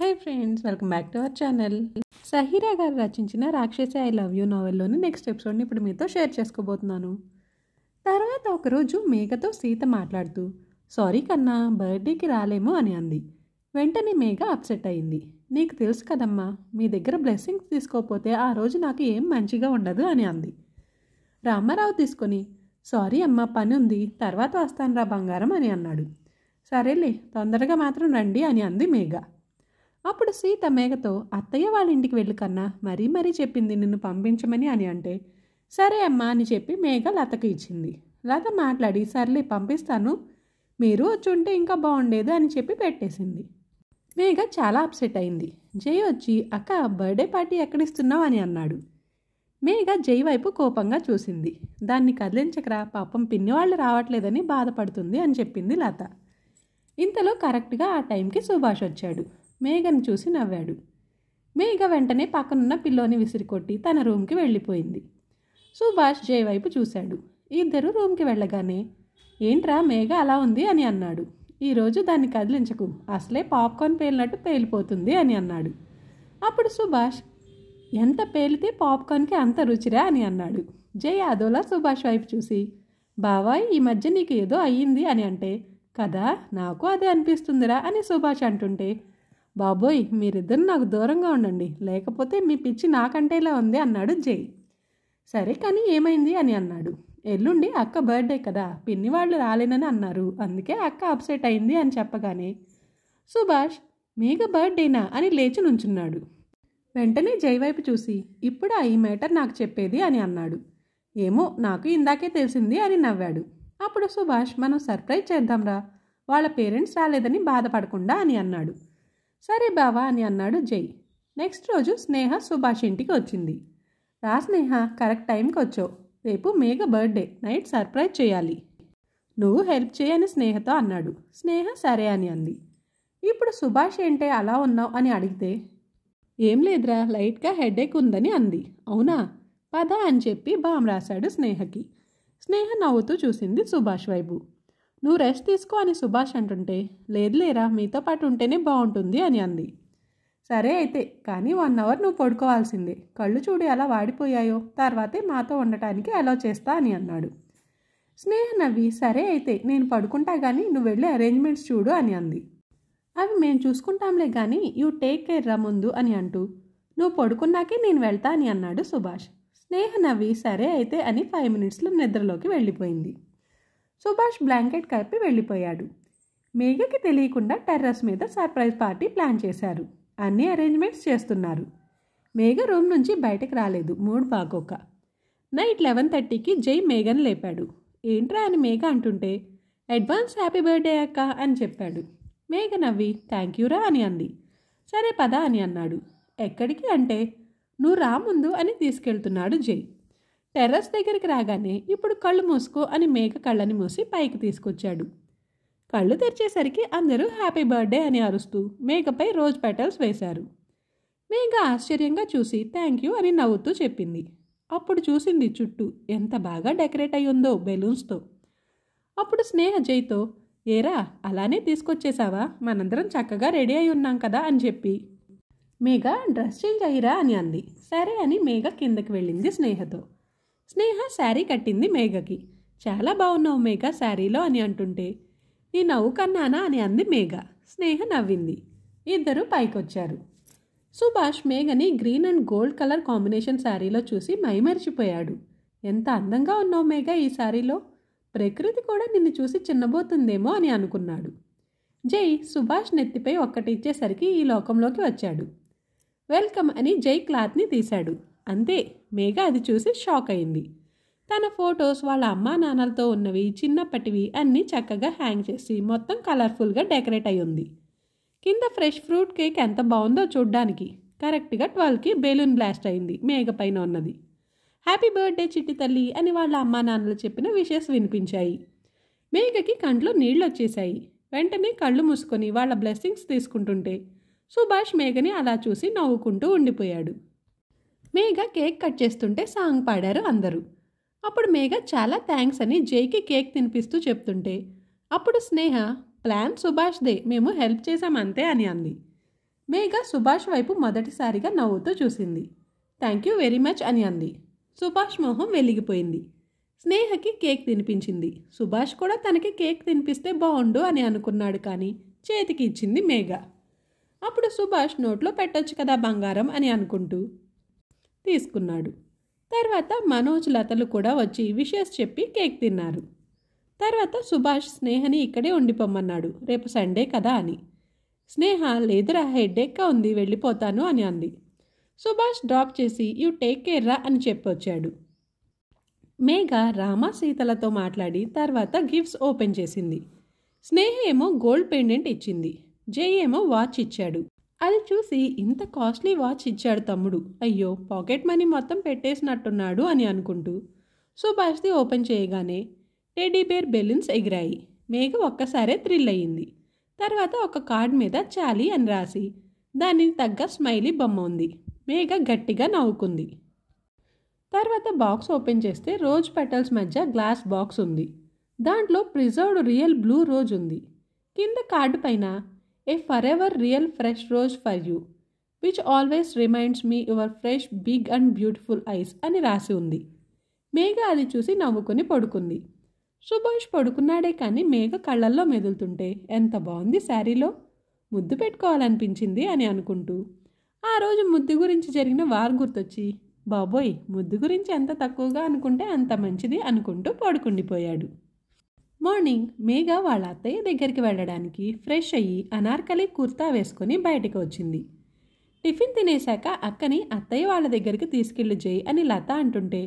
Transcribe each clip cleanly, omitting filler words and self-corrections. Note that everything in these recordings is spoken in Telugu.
Hi friends, welcome back to our channel. Sahira గారు రచించిన రాక్షసి ఐ లవ్ యూ నావెల్లోని నెక్స్ట్ ఎపిసోడ్ని ఇప్పుడు మీతో షేర్ చేసుకోబోతున్నాను. తర్వాత ఒకరోజు మేఘతో సీత మాట్లాడుతూ, సారీ కన్నా, బర్త్డేకి రాలేము అని అంది. వెంటనే మేఘ అప్సెట్ అయింది. నీకు తెలుసు కదమ్మా, మీ దగ్గర బ్లెస్సింగ్స్ తీసుకోకపోతే ఆ రోజు నాకు ఏం మంచిగా ఉండదు అని అంది. రామారావు తీసుకొని, సారీ అమ్మ, పని ఉంది, తర్వాత వస్తాను రా బంగారం అని అన్నాడు. సరేలే, తొందరగా మాత్రం రండి అని అంది మేఘ. అప్పుడు సీత మేఘతో, అత్తయ్య వాళ్ళ ఇంటికి వెళ్ళి కన్నా మరీ చెప్పింది నిన్ను పంపించమని అని అంటే, సరే అమ్మా అని చెప్పి మేఘ లతకి ఇచ్చింది. లత మాట్లాడి, సర్లే పంపిస్తాను, మీరు వచ్చి ఉంటే ఇంకా బాగుండేది అని చెప్పి పెట్టేసింది. మేఘ చాలా అప్సెట్ అయింది. జై వచ్చి, అక్క బర్త్డే పార్టీ ఎక్కడిస్తున్నావు అని అన్నాడు. మేఘ జై వైపు కోపంగా చూసింది. దాన్ని కదిలించకరా, పాపం పిన్ని వాళ్ళు రావట్లేదని బాధపడుతుంది అని చెప్పింది లత. ఇంతలో కరెక్ట్గా ఆ టైంకి సుభాష్ వచ్చాడు. మేఘను చూసి నవ్వాడు. మేఘ వెంటనే పక్కనున్న పిల్లోని విసిరికొట్టి తన రూమ్కి వెళ్ళిపోయింది. సుభాష్ జై వైపు చూశాడు. ఇద్దరు రూమ్కి వెళ్ళగానే, ఏంట్రా మేఘ అలా ఉంది అని అన్నాడు. ఈరోజు దాన్ని కదిలించకు, అసలే పాప్కార్న్ పేలినట్టు పేలిపోతుంది అని అన్నాడు. అప్పుడు సుభాష్, ఎంత పేలితే పాప్కార్న్కి అంత రుచిరా అని అన్నాడు. జై అదోలా సుభాష్ వైపు చూసి, బావాయ్ ఈ మధ్య నీకు ఏదో అయ్యింది అని అంటే, కదా నాకు అదే అనిపిస్తుందిరా అని సుభాష్ అంటుంటే, బాబోయ్ మీరిద్దరు నాకు దూరంగా ఉండండి, లేకపోతే మీ పిచ్చి నాకంటేలా ఉంది అన్నాడు జై. సరే కానీ ఏమైంది అని అన్నాడు. ఎల్లుండి అక్క బర్త్డే కదా, పిన్ని వాళ్ళు రాలేనని అన్నారు, అందుకే అక్క అప్సెట్ అయింది అని చెప్పగానే సుభాష్, మేఘ బర్త్డేనా అని లేచి నుంచున్నాడు. వెంటనే జై వైపు చూసి, ఇప్పుడు ఈ మ్యాటర్ నాకు చెప్పేది అని అన్నాడు. ఏమో నాకు ఇందాకే తెలిసింది అని నవ్వాడు. అప్పుడు సుభాష్, మనం సర్ప్రైజ్ చేద్దాంరా, వాళ్ళ పేరెంట్స్ రాలేదని బాధపడకుండా అని అన్నాడు. సరే బావా అని అన్నాడు జై. నెక్స్ట్ రోజు స్నేహ సుభాష్ ఇంటికి వచ్చింది. రా స్నేహ, కరెక్ట్ టైంకి వచ్చావు, రేపు మేఘ బర్త్డే, నైట్ సర్ప్రైజ్ చేయాలి, నువ్వు హెల్ప్ చేయని స్నేహతో అన్నాడు. స్నేహ సరే అని అంది. ఇప్పుడు సుభాష్ ఏంటే అలా ఉన్నావు అని అడిగితే, ఏం లేదురా, లైట్గా హెడేక్ ఉందని అంది. అవునా, పద అని చెప్పి బామ్ రాశాడు స్నేహకి. స్నేహ నవ్వుతూ చూసింది సుభాష్ వైపు. నువ్వు రెస్ట్ తీసుకో అని సుభాష్ అంటుంటే, లేదులేరా మీతో పాటు ఉంటేనే బాగుంటుంది అని అంది. సరే అయితే, కానీ 1 అవర్ నువ్వు పడుకోవాల్సిందే, కళ్ళు చూడు ఎలా వాడిపోయాయో, తర్వాతే మాతో ఉండటానికి అలౌ చేస్తా అని అన్నాడు. స్నేహ నవ్వి, సరే అయితే నేను పడుకుంటా కానీ నువ్వు వెళ్ళి అరేంజ్మెంట్స్ చూడు అని అంది. అవి మేము చూసుకుంటాంలే కానీ యూ టేక్ కేర్ రా ముందు అని అంటూ, నువ్వు పడుకున్నాకే నేను వెళ్తా అని అన్నాడు సుభాష్. స్నేహ నవ్వి, సరే అయితే అని 5 మినిట్స్లో నిద్రలోకి వెళ్ళిపోయింది. సుభాష్ బ్లాంకెట్ కప్పి వెళ్ళిపోయాడు. మేఘకి తెలియకుండా టెర్రస్ మీద సర్ప్రైజ్ పార్టీ ప్లాన్ చేశారు. అన్ని అరేంజ్మెంట్స్ చేస్తున్నారు. మేఘ రూమ్ నుంచి బయటకు రాలేదు, మూడ్ బాగోక. నైట్ 11:30కి జై మేఘను లేపాడు. ఏంట్రా అని మేఘ అంటుంటే, అడ్వాన్స్ హ్యాపీ బర్త్డే అక్క అని చెప్పాడు. మేఘ నవ్వి, థ్యాంక్ యూరా అని అంది. సరే పద అని అన్నాడు. ఎక్కడికి అంటే, నువ్వు రా ముందు అని తీసుకెళ్తున్నాడు జై. టెర్రస్ దగ్గరికి రాగానే, ఇప్పుడు కళ్ళు మూసుకో అని మేఘ కళ్ళని మూసి పైకి తీసుకొచ్చాడు. కళ్ళు తెరిచేసరికి అందరూ హ్యాపీ బర్త్డే అని అరుస్తూ మేఘపై రోజ్ పెటల్స్ వేశారు. మేఘ ఆశ్చర్యంగా చూసి థ్యాంక్ యూ అని నవ్వుతూ చెప్పింది. అప్పుడు చూసింది చుట్టూ ఎంత బాగా డెకరేట్ అయి ఉందో బెలూన్స్తో. అప్పుడు స్నేహ జైతో, ఏరా అలానే తీసుకొచ్చేసావా, మనందరం చక్కగా రెడీ అయి ఉన్నాం కదా అని చెప్పి, మేఘ డ్రెస్ చేంజ్ అయ్యిరా అని అంది. సరే అని మేఘ కిందకి వెళ్ళింది స్నేహతో. స్నేహ శారీ కట్టింది మేఘకి. చాలా బాగున్నావు మేఘ శారీలో అని అంటుంటే, నీ నవ్వు కన్నానా అని అంది మేఘ. స్నేహ నవ్వింది. ఇద్దరు పైకొచ్చారు. సుభాష్ మేఘని green and gold colour combination శారీలో చూసి మైమరిచిపోయాడు. ఎంత అందంగా ఉన్నావు మేఘ ఈ శారీలో, ప్రకృతి కూడా నిన్ను చూసి చిన్నబోతుందేమో అని అనుకున్నాడు. జై సుభాష్ నెత్తిపై ఒక్కటిచ్చేసరికి ఈ లోకంలోకి వచ్చాడు. వెల్కమ్ అని జై క్లాత్ని తీశాడు. అంతే, మేఘ అది చూసి షాక్ అయింది. తన ఫొటోస్ వాళ్ళ అమ్మా నాన్నలతో ఉన్నవి, చిన్నప్పటివి అన్నీ చక్కగా హ్యాంగ్ చేసి మొత్తం కలర్ఫుల్గా డెకరేట్ అయి ఉంది. కింద ఫ్రెష్ ఫ్రూట్ కేక్ ఎంత బాగుందో చూడ్డానికి. కరెక్ట్గా 12కి బెలూన్ బ్లాస్ట్ అయింది మేఘ పైన ఉన్నది. హ్యాపీ బర్త్డే చిట్టి తల్లి అని వాళ్ళ అమ్మా నాన్నలు చెప్పిన విషెస్ వినిపించాయి. మేఘకి కంట్లో నీళ్ళు వచ్చేశాయి. వెంటనే కళ్ళు మూసుకొని వాళ్ళ బ్లెస్సింగ్స్ తీసుకుంటుంటే సుభాష్ మేఘని అలా చూసి నవ్వుకుంటూ ఉండిపోయాడు. మేఘ కేక్ కట్ చేస్తుంటే సాంగ్ పాడారు అందరూ. అప్పుడు మేఘ చాలా థ్యాంక్స్ అని జైకి కేక్ తినిపిస్తూ చెప్తుంటే, అప్పుడు స్నేహ, ప్లాన్ సుభాష్దే, మేము హెల్ప్ చేశాం అంతే అని అంది. మేఘ సుభాష్ వైపు మొదటిసారిగా నవ్వుతూ చూసింది. థ్యాంక్ యూ వెరీ మచ్ అని అంది. సుభాష్ మొహం వెలిగిపోయింది. స్నేహకి కేక్ తినిపించింది. సుభాష్ కూడా తనకి కేక్ తినిపిస్తే బాగుండు అని అనుకున్నాడు, కానీ చేతికి ఇచ్చింది మేఘ. అప్పుడు సుభాష్ నోట్లో పెట్టొచ్చు కదా బంగారం అని అనుకుంటూ తీసుకున్నాడు. తర్వాత మనోజ్, లతలు కూడా వచ్చి విషెస్ చెప్పి కేక్ తిన్నారు. తర్వాత సుభాష్ స్నేహని ఇక్కడే ఉండిపోమ్మన్నాడు, రేపు సండే కదా అని. స్నేహ లేదురా, హెడ్ఏక్గా ఉంది, వెళ్ళిపోతాను అని అంది. సుభాష్ డ్రాప్ చేసి యూ టేక్ కేర్ రా అని చెప్పొచ్చాడు. మేఘ రామ సీతలతో మాట్లాడి తర్వాత గిఫ్ట్స్ ఓపెన్ చేసింది. స్నేహ ఏమో గోల్డ్ పెండెంట్ ఇచ్చింది. జై ఏమో వాచ్ ఇచ్చాడు. అది చూసి ఇంత కాస్ట్లీ వాచ్ ఇచ్చాడు తమ్ముడు, అయ్యో పాకెట్ మనీ మొత్తం పెట్టేసినట్టున్నాడు అని అనుకుంటూ సుభాష్ది ఓపెన్ చేయగానే టెడ్డీ బేర్ బెలూన్స్ ఎగిరాయి. మేఘ ఒక్కసారే థ్రిల్ అయ్యింది. తర్వాత ఒక కార్డ్ మీద చాలీ అని రాసి దానికి తగ్గ స్మైలీ బొమ్మ ఉంది. మేఘ గట్టిగా నవ్వుకుంది. తర్వాత బాక్స్ ఓపెన్ చేస్తే రోజ్ పెటల్స్ మధ్య గ్లాస్ బాక్స్ ఉంది. దాంట్లో ప్రిజర్వ్డ్ రియల్ బ్లూ రోజ్ ఉంది. కింద కార్డు పైన a forever real fresh rose for you which always reminds me your fresh big and beautiful eyes అని రాసి ఉంది. మేఘ అది చూసి నవ్వుకొని పడుకుంది. సుభాష్ పడుకున్నాడే కానీ మేఘ కళ్ళల్లో మెదులుతుంటే ఎంత బాగుంది శారీలో, ముద్దు పెట్టుకోవాలనిపించింది అని అనుకుంటూ ఆ రోజు ముద్దు గురించి జరిగిన వార్ గుర్తొచ్చి బాబోయ్ ముద్దు గురించి ఎంత తక్కువగా అనుకుంటే అంత మంచిది అనుకుంటూ పడుకుండిపోయాడు. మార్నింగ్ మేఘ వాళ్ళ అత్తయ్య దగ్గరికి వెళ్ళడానికి ఫ్రెష్ అయ్యి అనార్కలి కుర్తా వేసుకొని బయటకు వచ్చింది. టిఫిన్ తినేశాక అక్కని అత్తయ్య వాళ్ళ దగ్గరికి తీసుకెళ్ళి జై అని లత అంటుంటే,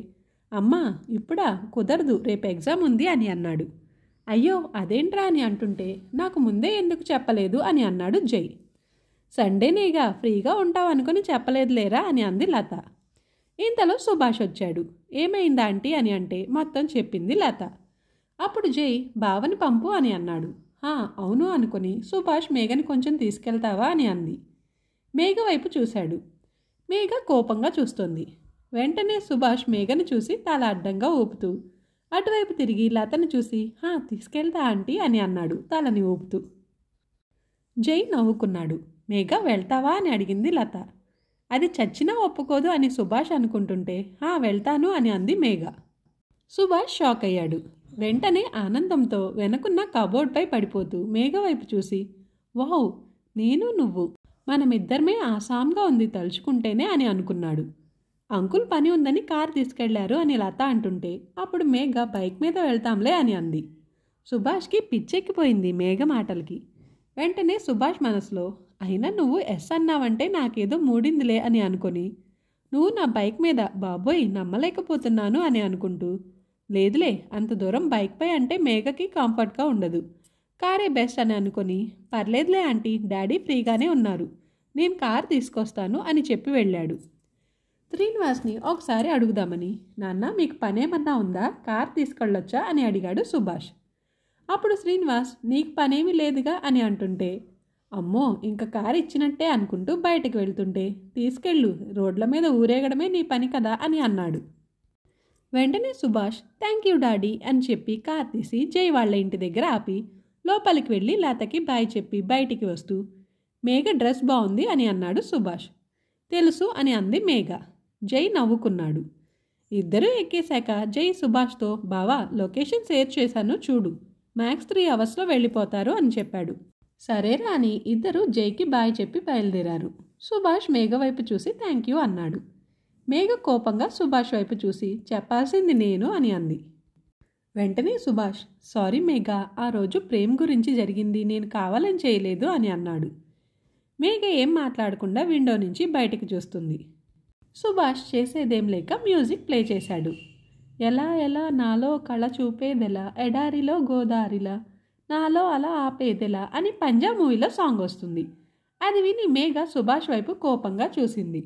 అమ్మా ఇప్పుడా కుదరదు, రేపు ఎగ్జామ్ ఉంది అని అన్నాడు. అయ్యో అదేంట్రా అని అంటుంటే, నాకు ముందే ఎందుకు చెప్పలేదు అని అన్నాడు జై. సండేనేగా ఫ్రీగా ఉంటావు అనుకుని చెప్పలేదులేరా అని అంది లత. ఇంతలో సుభాష్ వచ్చాడు. ఏమైందా ఆంటీ అని అంటే మొత్తం చెప్పింది లత. అప్పుడు జై బావని పంపు అని అన్నాడు. అవును అనుకుని సుభాష్ మేఘని కొంచెం తీసుకెళ్తావా అని అంది. మేఘ వైపు చూశాడు. మేఘ కోపంగా చూస్తోంది. వెంటనే సుభాష్ మేఘని చూసి తల అడ్డంగా ఊపుతూ అటువైపు తిరిగి లతను చూసి తీసుకెళ్తా ఆంటీ అని అన్నాడు తలని ఊపుతూ. జై నవ్వుకున్నాడు. మేఘ వెళ్తావా అని అడిగింది లత. అది చచ్చినా ఒప్పుకోదు అని సుభాష్ అనుకుంటుంటే వెళ్తాను అని అంది మేఘ. సుభాష్ షాక్ అయ్యాడు. వెంటనే ఆనందంతో వెనకున్న కబోర్డ్పై పడిపోతూ మేఘ వైపు చూసి వావ్ నేను నువ్వు మనమిద్దరమే ఆసాంగా ఉంది తలుచుకుంటేనే అని అనుకున్నాడు. అంకుల్ పని ఉందని కారు తీసుకెళ్లారు అని లత అంటుంటే అప్పుడు మేఘ బైక్ మీద వెళ్తాంలే అని అంది. సుభాష్కి పిచ్చెక్కిపోయింది మేఘ మాటలకి. వెంటనే సుభాష్ మనసులో అయినా నువ్వు ఎస్ అన్నావంటే నాకేదో మూడిందిలే అని అనుకొని నువ్వు నా బైక్ మీద బాబోయ్ నమ్మలేకపోతున్నాను అని అనుకుంటూ లేదులే అంత దూరం బైక్పై అంటే మేఘకి కంఫర్ట్గా ఉండదు, కారే బెస్ట్ అని అనుకొని పర్లేదులే ఆంటీ డాడీ ఫ్రీగానే ఉన్నారు, నేను కార్ తీసుకొస్తాను అని చెప్పి వెళ్ళాడు. శ్రీనివాస్ని ఒకసారి అడుగుదామని నాన్న మీకు పనేమన్నా ఉందా, కార్ తీసుకెళ్ళొచ్చా అని అడిగాడు సుభాష్. అప్పుడు శ్రీనివాస్ నీకు పనేమీ లేదుగా అని అంటుంటే అమ్మో ఇంక కారు ఇచ్చినట్టే అనుకుంటూ బయటకు వెళ్తుంటే తీసుకెళ్ళు రోడ్ల మీద ఊరేగడమే నీ పని కదా అని అన్నాడు. వెంటనే సుభాష్ థ్యాంక్ యూ డాడీ అని చెప్పి కార్ తీసి జై వాళ్ళ ఇంటి దగ్గర ఆపి లోపలికి వెళ్ళి లతకి బాయ్ చెప్పి బయటికి వస్తూ మేఘ డ్రెస్ బాగుంది అని అన్నాడు సుభాష్. తెలుసు అని అంది మేఘ. జై నవ్వుకున్నాడు. ఇద్దరూ ఎక్కేశాక జై సుభాష్తో బావా లొకేషన్ షేర్ చేశాను చూడు, మ్యాక్స్ 3 అవర్స్లో వెళ్ళిపోతారు అని చెప్పాడు. సరేరా అని ఇద్దరు జైకి బాయ్ చెప్పి బయలుదేరారు. సుభాష్ మేఘ వైపు చూసి థ్యాంక్ యూ అన్నాడు. మేఘ కోపంగా సుభాష్ వైపు చూసి చెప్పాల్సింది నేను అని అంది. వెంటనే సుభాష్ సారీ మేఘ ఆ రోజు ప్రేమ్ గురించి జరిగింది, నేను కావాలని చేయలేదు అని అన్నాడు. మేఘ ఏం మాట్లాడకుండా విండో నుంచి బయటికి చూస్తుంది. సుభాష్ చేసేదేం లేక మ్యూజిక్ ప్లే చేశాడు. ఎలా ఎలా నాలో కళ చూపేదెలా ఎడారిలో గోదారిలా నాలో అలా ఆపేదెలా అని పంజాబ్ మూవీలో సాంగ్ వస్తుంది. అది విని మేఘ సుభాష్ వైపు కోపంగా చూసింది.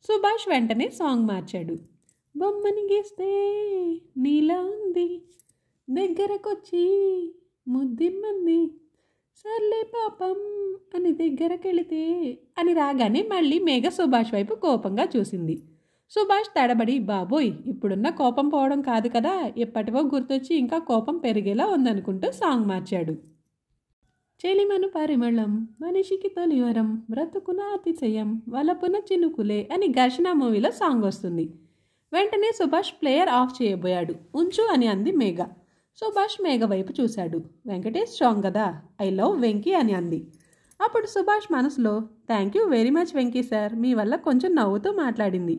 సుభాష్ వెంటనే సాంగ్ మార్చాడు. బొమ్మని గీస్తే నీలా ఉంది దగ్గరకొచ్చి ముద్దిమ్మంది సర్లే పాపం అని దగ్గరకెళితే అని రాగానే మళ్ళీ మేఘ సుభాష్ వైపు కోపంగా చూసింది. సుభాష్ తడబడి బాబోయ్ ఇప్పుడున్న కోపం పోవడం కాదు కదా, ఎప్పటివో గుర్తొచ్చి ఇంకా కోపం పెరిగేలా ఉందనుకుంటూ సాంగ్ మార్చాడు. చెలిమను పరిమళం మనిషికి తొలివరం బ్రతుకున అతిశయం వలపున చినుకులే అని ఘర్షణ మూవీలో సాంగ్ వస్తుంది. వెంటనే సుభాష్ ప్లేయర్ ఆఫ్ చేయబోయాడు. ఉంచు అని అంది మేఘ. సుభాష్ మేఘ వైపు చూశాడు. వెంకటేష్ స్ట్రాంగ్ కదా, ఐ లవ్ వెంకీ అని అంది. అప్పుడు సుభాష్ మనసులో thank you very much Venky sir, మీ వల్ల కొంచెం నవ్వుతూ మాట్లాడింది,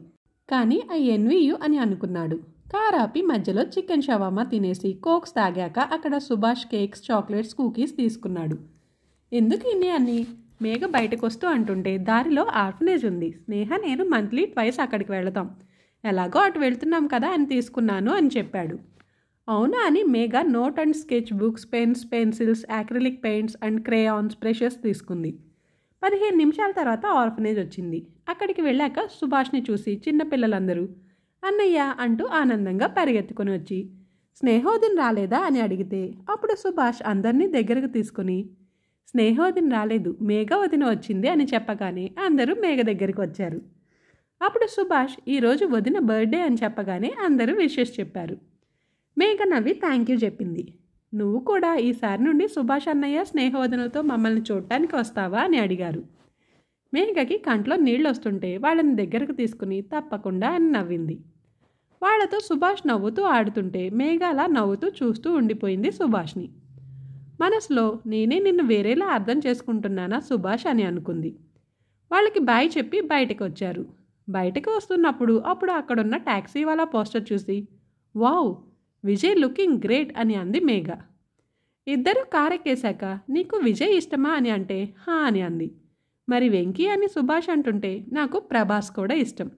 కానీ ఐ ఎన్వీ యూ అని అనుకున్నాడు. కారాపి మధ్యలో చికెన్ షవామా తినేసి కోక్స్ తాగాక అక్కడ సుభాష్ కేక్స్, చాక్లెట్స్, కుకీస్ తీసుకున్నాడు. ఎందుకు ఇన్ని అని మేఘ బయటకు వస్తూ అంటుంటే దారిలో ఆర్ఫనేజ్ ఉంది, స్నేహ నేను మంత్లీ ట్వైస్ అక్కడికి వెళతాం, ఎలాగో అటు వెళ్తున్నాం కదా అని తీసుకున్నాను అని చెప్పాడు. అవునా అని మేఘ note and sketch books, pens, pencils, acrylic paints and crayons, brushes తీసుకుంది. 15 నిమిషాల తర్వాత ఆర్ఫనేజ్ వచ్చింది. అక్కడికి వెళ్ళాక సుభాష్ని చూసి చిన్నపిల్లలందరూ అన్నయ్య అంటూ ఆనందంగా పరిగెత్తుకొని వచ్చి స్నేహోదిన్ రాలేదా అని అడిగితే అప్పుడు సుభాష్ అందరినీ దగ్గరకు తీసుకుని స్నేహోదిన్ రాలేదు, మేఘ వదిన వచ్చింది అని చెప్పగానే అందరూ మేఘ దగ్గరికి వచ్చారు. అప్పుడు సుభాష్ ఈరోజు వదిన బర్త్డే అని చెప్పగానే అందరూ విషెస్ చెప్పారు. మేఘ నవ్వి థ్యాంక్ యూ చెప్పింది. నువ్వు కూడా ఈసారి నుండి సుభాష్ అన్నయ్య స్నేహవదనలతో మమ్మల్ని చూడటానికి వస్తావా అని అడిగారు. మేఘకి కంట్లో నీళ్ళు వస్తుంటే వాళ్ళని దగ్గరకు తీసుకుని తప్పకుండా అని నవ్వింది. వాళ్లతో సుభాష్ నవ్వుతూ ఆడుతుంటే మేఘ అలా నవ్వుతూ చూస్తూ ఉండిపోయింది సుభాష్ని. మనసులో నేనే నిన్ను వేరేలా అర్థం చేసుకుంటున్నానా సుభాష్ అని అనుకుంది. వాళ్ళకి బాయ్ చెప్పి బయటకు వచ్చారు. బయటకు వస్తున్నప్పుడు అప్పుడు అక్కడున్న ట్యాక్సీ వాళ్ళ పోస్టర్ చూసి వావ్ విజయ్ లుకింగ్ గ్రేట్ అని అంది మేఘ. ఇద్దరు కారెక్కేశాక నీకు విజయ్ ఇష్టమా అని అంటే హా అని అంది. మరి వెంకీ అని సుభాష్ అంటుంటే నాకు ప్రభాస్ కూడా ఇష్టం.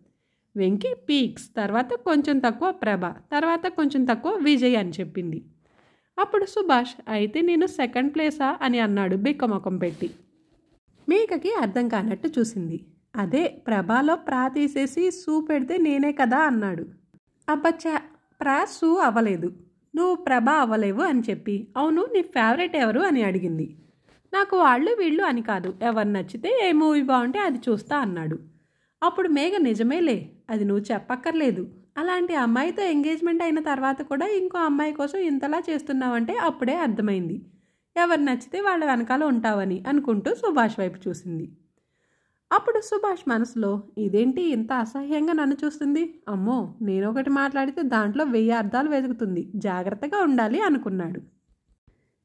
వెంకీ పీక్స్, తర్వాత కొంచెం తక్కువ ప్రభ, తర్వాత కొంచెం తక్కువ విజయ్ అని చెప్పింది. అప్పుడు సుభాష్ అయితే నేను సెకండ్ ప్లేసా అని అన్నాడు బిక్కమొఖం పెట్టి. మేఘకి అర్థం కానట్టు చూసింది. అదే ప్రభాలో ప్రా తీసేసి సూ పెడితే నేనే కదా అన్నాడు. అబ్బచ్చా ప్రా సూ అవ్వలేదు, నువ్వు ప్రభ అవ్వలేవు అని చెప్పి అవును నీ ఫేవరెట్ ఎవరు అని అడిగింది. నాకు వాళ్ళు వీళ్ళు అని కాదు, ఎవరు నచ్చితే ఏ మూవీ బాగుంటే అది చూస్తా అన్నాడు. అప్పుడు మేఘ నిజమేలే, అది నువ్వు చెప్పక్కర్లేదు, అలాంటి అమ్మాయితో ఎంగేజ్మెంట్ అయిన తర్వాత కూడా ఇంకో అమ్మాయి కోసం ఇంతలా చేస్తున్నావంటే అప్పుడే అర్థమైంది ఎవరు నచ్చితే వాళ్ళ వెనకాల ఉంటావని అనుకుంటూ సుభాష్ వైపు చూసింది. అప్పుడు సుభాష్ మనసులో ఇదేంటి ఇంత అసహ్యంగా నన్ను చూస్తుంది, అమ్మో నేనొకటి మాట్లాడితే దాంట్లో 1000 అర్థాలు వెతుకుతుంది, జాగ్రత్తగా ఉండాలి అనుకున్నాడు.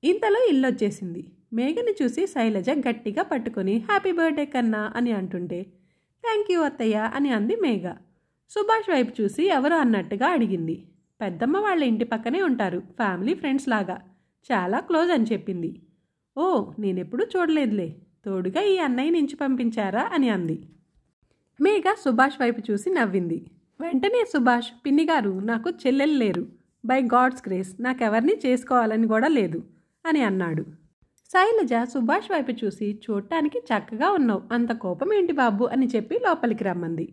ఇంతలో ఇల్లు వచ్చేసింది. మేఘని చూసి శైలజ గట్టిగా పట్టుకొని హ్యాపీ బర్త్డే కన్నా అని అంటుంటే థ్యాంక్ యూ అత్తయ్య అని అంది మేఘ. సుభాష్ వైపు చూసి ఎవరు అన్నట్టుగా అడిగింది. పెద్దమ్మ వాళ్ళ ఇంటి పక్కనే ఉంటారు, ఫ్యామిలీ ఫ్రెండ్స్ లాగా, చాలా క్లోజ్ అని చెప్పింది. ఓ నేనెప్పుడూ చూడలేదులే, తోడుగా ఈ అన్నయ్య నుంచి పంపించారా అని అంది. మేఘ సుభాష్ వైపు చూసి నవ్వింది. వెంటనే సుభాష్ పిన్నిగారు నాకు చెల్లెలు లేరు, బై గాడ్స్ గ్రేస్ నాకెవరిని చేసుకోవాలని కూడా లేదు అని అన్నాడు. శైలజ సుభాష్ వైపు చూసి చూడటానికి చక్కగా ఉన్నావు, అంత కోపం ఏంటి బాబు అని చెప్పి లోపలికి రమ్మంది.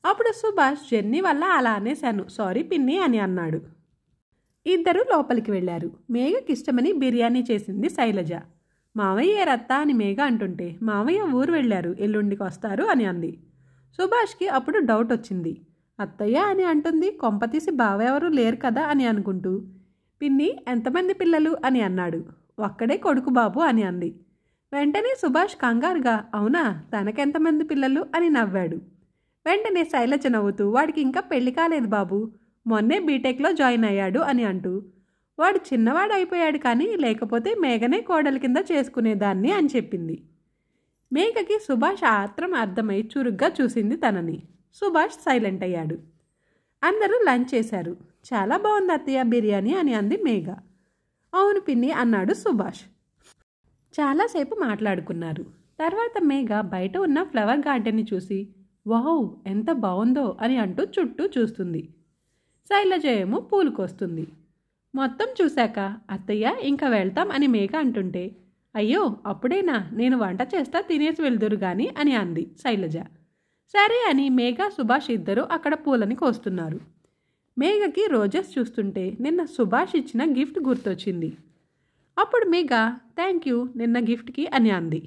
అప్పుడు సుభాష్ జర్నీ వల్ల అలా అనేశాను, సారీ పిన్ని అని అన్నాడు. ఇద్దరు లోపలికి వెళ్ళారు. మేఘకి ఇష్టమని బిర్యానీ చేసింది శైలజ. మావయ్య రత్తా అని మేఘ అంటుంటే మావయ్య ఊరు వెళ్ళారు, ఎల్లుండికి వస్తారు అని అంది. సుభాష్కి అప్పుడు డౌట్ వచ్చింది. అత్తయ్య అని అంటుంది, కొంపతీసి బావ ఎవరు లేరు కదా అని అనుకుంటూ పిన్ని ఎంతమంది పిల్లలు అని అన్నాడు. ఒక్కడే కొడుకు బాబు అని అంది. వెంటనే సుభాష్ కంగారుగా అవునా తనకెంతమంది పిల్లలు అని నవ్వాడు. వెంటనే శైలజ నవ్వుతూ వాడికి ఇంకా పెళ్లి కాలేదు బాబు, మొన్నే బీటెక్లో జాయిన్ అయ్యాడు అని అంటూ వాడు చిన్నవాడు అయిపోయాడు కానీ లేకపోతే మేఘనే కోడలి కింద చేసుకునేదాన్ని అని చెప్పింది. మేఘకి సుభాష్ ఆత్రం అర్థమై చురుగ్గా చూసింది తనని. సుభాష్ సైలెంట్ అయ్యాడు. అందరూ లంచ్ చేశారు. చాలా బాగుంది అత్తయ్య బిర్యానీ అని అంది మేఘ. అవును పిన్ని అన్నాడు సుభాష్. చాలాసేపు మాట్లాడుకున్నారు. తర్వాత మేఘ బయట ఉన్న ఫ్లవర్ గార్డెన్ని చూసి వావ్ ఎంత బాగుందో అని అంటూ చుట్టూ చూస్తుంది. శైలజ ఏమో పూలు కోస్తుంది. మొత్తం చూశాక అత్తయ్య ఇంకా వెళ్తాం అని మేఘ అంటుంటే అయ్యో అప్పుడేనా, నేను వంట చేస్తా తినేసి వెళ్దురు గాని అని అంది శైలజ. సరే అని మేఘ సుభాష్ ఇద్దరు అక్కడ పూలని కోస్తున్నారు. మేఘకి రోజెస్ చూస్తుంటే నిన్న సుభాష్ ఇచ్చిన గిఫ్ట్ గుర్తొచ్చింది. అప్పుడు మేఘ థ్యాంక్ యూ నిన్న గిఫ్ట్కి అని అంది.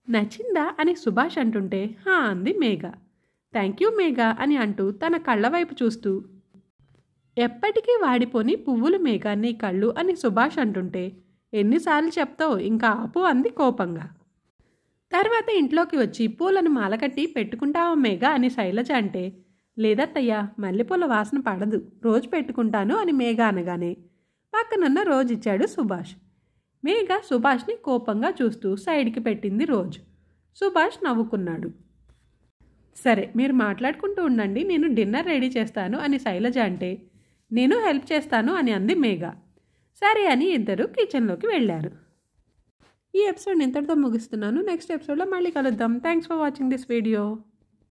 నచ్చిందా అని సుభాష్ అంటుంటే హా అంది మేఘ. థ్యాంక్ యూ మేఘ అని అంటూ తన కళ్ళ వైపు చూస్తూ ఎప్పటికీ వాడిపోని పువ్వులు మేఘ నీ కళ్ళు అని సుభాష్ అంటుంటే ఎన్నిసార్లు చెప్తావు, ఇంకా ఆపు అంది కోపంగా. తర్వాత ఇంట్లోకి వచ్చి పూలను మాలకట్టి పెట్టుకుంటావా మేఘ అని శైలజ అంటే, లేదత్తయ్యా, మల్లెపూల వాసన పడదు, రోజు పెట్టుకుంటాను అని మేఘ అనగానే పక్కనున్న రోజు ఇచ్చాడు సుభాష్. మేఘ సుభాష్ని కోపంగా చూస్తూ సైడ్కి పెట్టింది రోజు. సుభాష్ నవ్వుకున్నాడు. సరే, మీరు మాట్లాడుకుంటూ ఉండండి, నేను డిన్నర్ రెడీ చేస్తాను అని శైలజ అంటే, నేను హెల్ప్ చేస్తాను అని అంది మేఘ. సరే అని ఇద్దరు కిచెన్లోకి వెళ్ళారు. ఈ ఎపిసోడ్ ఇంతటితో ముగిస్తున్నాను. నెక్స్ట్ ఎపిసోడ్లో మళ్ళీ కలుద్దాం. Thanks for watching this video.